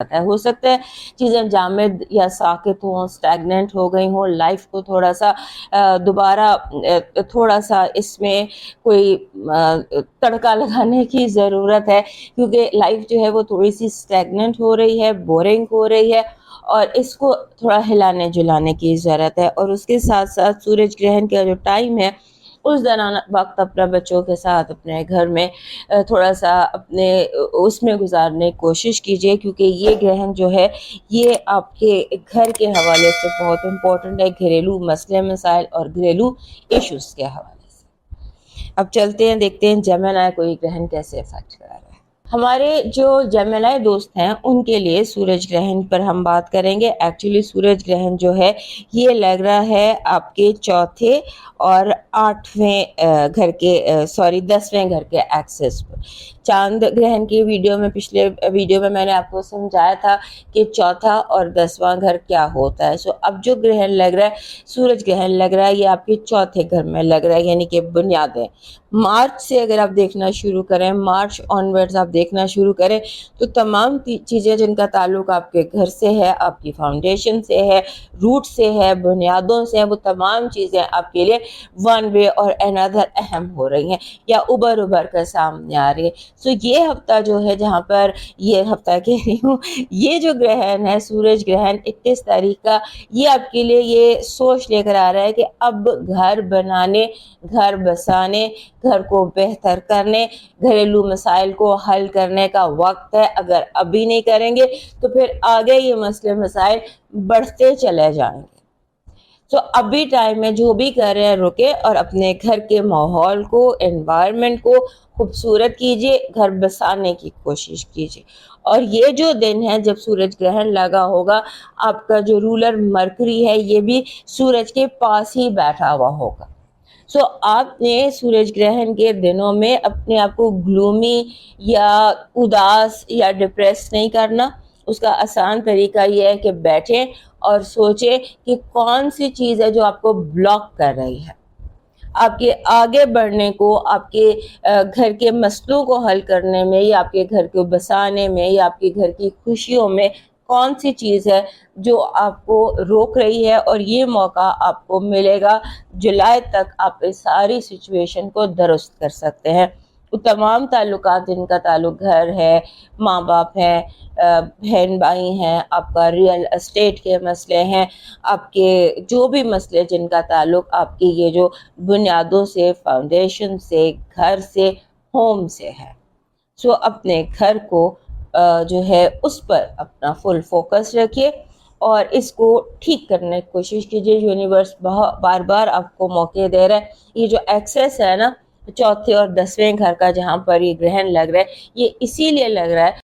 हो सकता है चीज़ें जामिद या साकित हों, स्टैग्नेंट हो गई हों, लाइफ को थोड़ा सा दोबारा थोड़ा सा इसमें कोई तड़का लगाने की ज़रूरत है, क्योंकि लाइफ जो है वो थोड़ी सी स्टैग्नेंट हो रही है, बोरिंग हो रही है, और इसको थोड़ा हिलाने जुलाने की ज़रूरत है। और उसके साथ साथ सूरज ग्रहण का जो टाइम है, उस दौरान वक्त अपना बच्चों के साथ अपने घर में थोड़ा सा अपने उसमें गुजारने की कोशिश कीजिए, क्योंकि ये ग्रहण जो है ये आपके घर के हवाले से बहुत इम्पोर्टेंट है, घरेलू मसले मसाइल और घरेलू इश्यूज के हवाले से। अब चलते हैं, देखते हैं जेमिनी को ये ग्रहण कैसे इफेक्ट कर रहा है। हमारे जो जेमिनी दोस्त हैं उनके लिए सूरज ग्रहण पर हम बात करेंगे। एक्चुअली सूरज ग्रहण जो है ये लग रहा है आपके चौथे और 10वें घर के एक्सेस पर। चांद ग्रहण की पिछले वीडियो में मैंने आपको समझाया था कि चौथा और 10वां घर क्या होता है। सो अब जो ग्रहण लग रहा है, सूरज ग्रहण लग रहा है, ये आपके चौथे घर में लग रहा है, यानी कि बुनियादें। मार्च से अगर आप देखना शुरू करें, मार्च ऑनवर्ड्स आप देखना शुरू करें, तो तमाम चीज़ें जिनका ताल्लुक आपके घर से है, आपकी फाउंडेशन से है, रूट से है, बुनियादों से है, वो तमाम चीज़ें आपके लिए वन वे और अनदर अहम हो रही हैं या उभर कर सामने आ रही है। सो ये हफ्ता जो है, जहाँ पर ये हफ्ता कह रही हूँ, ये जो ग्रहण है सूरज ग्रहण 21 तारीख का, ये आपके लिए ये सोच लेकर आ रहा है कि अब घर बनाने, घर बसाने, घर को बेहतर करने, घरेलू मसाइल को हल करने का वक्त है। अगर अभी नहीं करेंगे तो फिर आगे ये मसले मसाइल बढ़ते चले जाएंगे। तो अभी टाइम में जो भी कर रहे हैं रुके और अपने घर के माहौल को, एनवायरनमेंट को खूबसूरत कीजिए, घर बसाने की कोशिश कीजिए। और ये जो दिन है जब सूरज ग्रहण लगा होगा, आपका जो रूलर मरकरी है ये भी सूरज के पास ही बैठा हुआ होगा। सो आपने सूरज ग्रहण के दिनों में अपने आप को ग्लूमी या उदास या डिप्रेस नहीं करना। उसका आसान तरीका ये है कि बैठें और सोचें कि कौन सी चीज़ है जो आपको ब्लॉक कर रही है, आपके आगे बढ़ने को, आपके घर के मसलों को हल करने में, या आपके घर को बसाने में, या आपके घर की खुशियों में कौन सी चीज़ है जो आपको रोक रही है। और ये मौका आपको मिलेगा, जुलाई तक आप इस सारी सिचुएशन को दुरुस्त कर सकते हैं। तो तमाम ताल्लुकात जिनका ताल्लुक घर है, माँ बाप हैं, बहन भाई हैं, आपका रियल एस्टेट के मसले हैं, आपके जो भी मसले जिनका ताल्लुक आपकी ये जो बुनियादों से, फाउंडेशन से, घर से, होम से है, सो अपने घर को जो है उस पर अपना फुल फोकस रखिए और इसको ठीक करने की कोशिश कीजिए। यूनिवर्स बार बार आपको मौके दे रहा है। ये जो एक्सेस है ना चौथे और 10वें घर का, जहाँ पर ये ग्रहण लग रहा है, ये इसीलिए लग रहा है